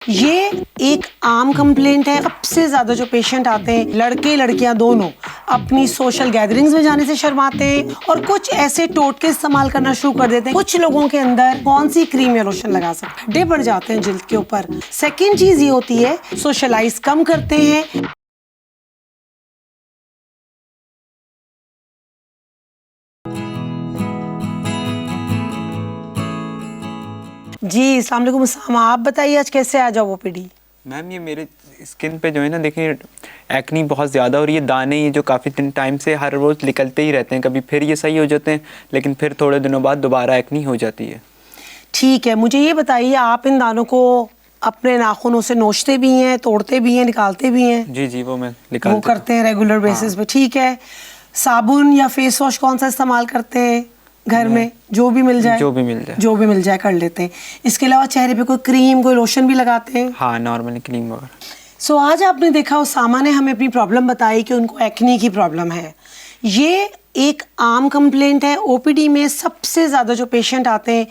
ये एक आम कंप्लेंट है। सबसे ज़्यादा जो पेशेंट आते हैं, लड़के लड़कियां दोनों, अपनी सोशल गैदरिंग्स में जाने से शर्माते हैं और कुछ ऐसे टोटके इस्तेमाल करना शुरू कर देते हैं। कुछ लोगों के अंदर कौन सी क्रीम या लोशन लगा सकते हैं, खड्डे पड़ जाते हैं जिल्द के ऊपर। सेकेंड चीज़ ये होती है, सोशलाइज कम करते हैं। जी अस्सलाम वालेकुम उस्सामा, आप बताइए आज कैसे आ जाओ ओपीडी? मैम ये मेरे स्किन पे जो है ना, देखिए एक्नी बहुत ज़्यादा और ये दाने ये जो काफ़ी टाइम से हर रोज़ निकलते ही रहते हैं। कभी फिर ये सही हो जाते हैं, लेकिन फिर थोड़े दिनों बाद दोबारा एक्नी हो जाती है। ठीक है, मुझे ये बताइए, आप इन दानों को अपने नाखूनों से नोचते भी हैं, तोड़ते भी हैं, निकालते भी हैं? जी जी, वो मैं निकालता वो करते हैं रेगुलर बेसिस पे। ठीक है, साबुन या फेस वॉश कौन सा इस्तेमाल करते हैं घर में? जो भी मिल जाए, जो भी मिल जाए, जो भी मिल जाए कर लेते हैं। इसके अलावा चेहरे पे कोई क्रीम, कोई लोशन भी लगाते हैं? हाँ, नॉर्मली क्रीम वगैरह। सो आज आपने देखा उसामा ने हमें अपनी प्रॉब्लम बताई कि उनको एक्नी की प्रॉब्लम है। ये एक आम कंप्लेंट है। ओपीडी में सबसे ज़्यादा जो पेशेंट आते हैं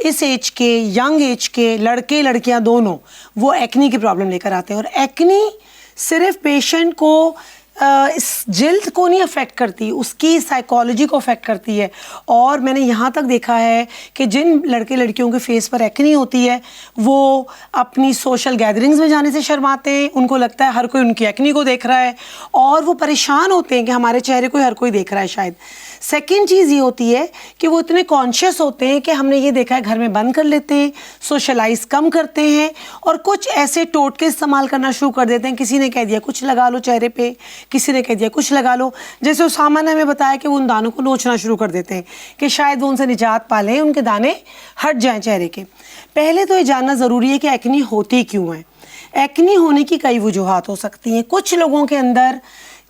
इस एज के, यंग एज के, लड़के लड़कियां दोनों, वो एक्नी की प्रॉब्लम लेकर आते हैं। और एक्नी सिर्फ पेशेंट को इस जिल्द को नहीं अफेक्ट करती, उसकी साइकोलॉजी को अफेक्ट करती है। और मैंने यहाँ तक देखा है कि जिन लड़के लड़कियों के फेस पर एक्नी होती है, वो अपनी सोशल गैदरिंग्स में जाने से शर्माते हैं। उनको लगता है हर कोई उनकी एक्नी को देख रहा है और वो परेशान होते हैं कि हमारे चेहरे को हर कोई देख रहा है शायद। सेकेंड चीज़ ये होती है कि वो इतने कॉन्शियस होते हैं कि हमने ये देखा है घर में बंद कर लेते हैं, सोशलाइज कम करते हैं और कुछ ऐसे टोटके इस्तेमाल करना शुरू कर देते हैं। किसी ने कह दिया कुछ लगा लो चेहरे पे, किसी ने कह दिया कुछ लगा लो। जैसे उसामा ने हमें बताया कि वो उन दानों को नोचना शुरू कर देते हैं कि शायद वो उनसे निजात पा लें, उनके दाने हट जाएं चेहरे के। पहले तो ये जानना ज़रूरी है कि एक्नी होती क्यों है। एक्नी होने की कई वजूहात हो सकती हैं। कुछ लोगों के अंदर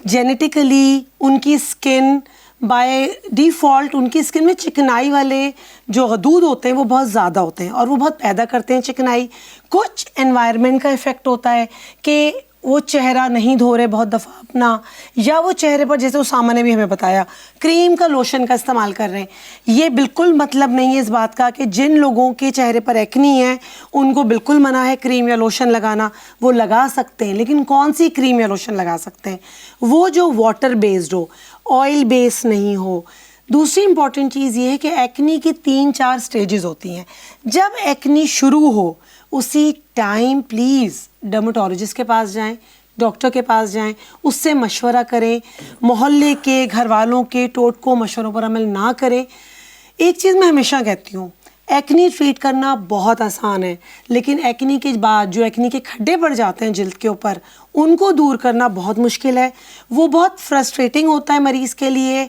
जेनेटिकली उनकी स्किन बाय डिफ़ॉल्ट, उनकी स्किन में चिकनाई वाले जो हदूद होते हैं वो बहुत ज़्यादा होते हैं और वो बहुत पैदा करते हैं चिकनाई। कुछ एनवायरनमेंट का इफ़ेक्ट होता है कि वो चेहरा नहीं धो रहे बहुत दफ़ा अपना, या वो चेहरे पर, जैसे उसामा ने भी हमें बताया, क्रीम का लोशन का इस्तेमाल कर रहे हैं। ये बिल्कुल मतलब नहीं है इस बात का कि जिन लोगों के चेहरे पर एक्नी है उनको बिल्कुल मना है क्रीम या लोशन लगाना। वो लगा सकते हैं, लेकिन कौन सी क्रीम या लोशन लगा सकते हैं? वो जो वाटर बेस्ड हो, ऑयल बेस्ड नहीं हो। दूसरी इंपॉर्टेंट चीज़ ये है कि एक्नी की 3-4 स्टेजेस होती हैं। जब एक्नी शुरू हो उसी टाइम प्लीज़ डर्मेटोलॉजिस्ट के पास जाएं, डॉक्टर के पास जाएं, उससे मशवरा करें। मोहल्ले के, घर वालों के टोटकों मशवरों पर अमल ना करें। एक चीज़ मैं हमेशा कहती हूँ, एक्नी ट्रीट करना बहुत आसान है, लेकिन एक्नी के बाद जो एक्नी के खड्डे पड़ जाते हैं जिल्द के ऊपर, उनको दूर करना बहुत मुश्किल है। वो बहुत फ्रस्ट्रेटिंग होता है मरीज़ के लिए,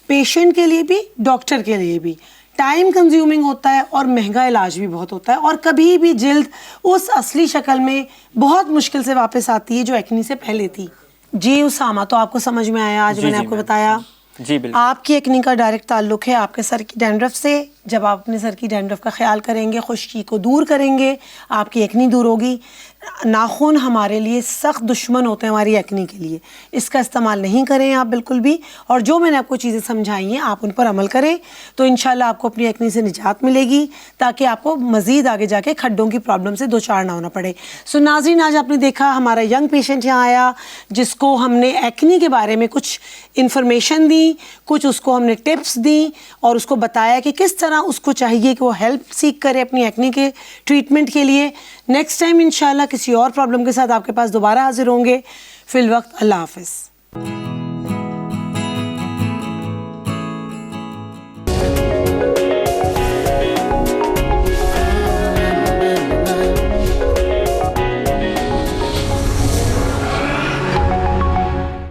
पेशेंट के लिए भी, डॉक्टर के लिए भी। टाइम कंज्यूमिंग होता है और महंगा इलाज भी बहुत होता है। और कभी भी जिल्द उस असली शक्ल में बहुत मुश्किल से वापस आती है जो एक्नी से पहले थी। जी उसामा, तो आपको समझ में आया आज मैंने आपको बताया? जी बिल्कुल। आपकी एक्नी का डायरेक्ट ताल्लुक है आपके सर की डैंड्रफ से। जब आप अपने सर की डैंड्रफ का ख्याल करेंगे, खुश्की को दूर करेंगे, आपकी एक्नी दूर होगी। नाखून हमारे लिए सख्त दुश्मन होते हैं हमारी एक्नी के लिए, इसका इस्तेमाल नहीं करें आप बिल्कुल भी। और जो मैंने आपको चीज़ें समझाई हैं आप उन पर अमल करें तो इंशाल्लाह आपको अपनी एक्नी से निजात मिलेगी, ताकि आपको मज़ीद आगे जाके खड्डों की प्रॉब्लम से दो चार ना होना पड़े। सो नाज़रीन, आज आपने देखा हमारा यंग पेशेंट यहाँ आया जिसको हमने एक्नी के बारे में कुछ इन्फॉर्मेशन दी, कुछ उसको हमने टिप्स दी और उसको बताया कि किस तरह उसको चाहिए कि वो हेल्प सीख करे अपनी एक्नी के ट्रीटमेंट के लिए। नेक्स्ट टाइम इंशाल्लाह किसी और प्रॉब्लम के साथ आपके पास दोबारा हाजिर होंगे। फिल वक्त अल्लाह हाफ़िज़।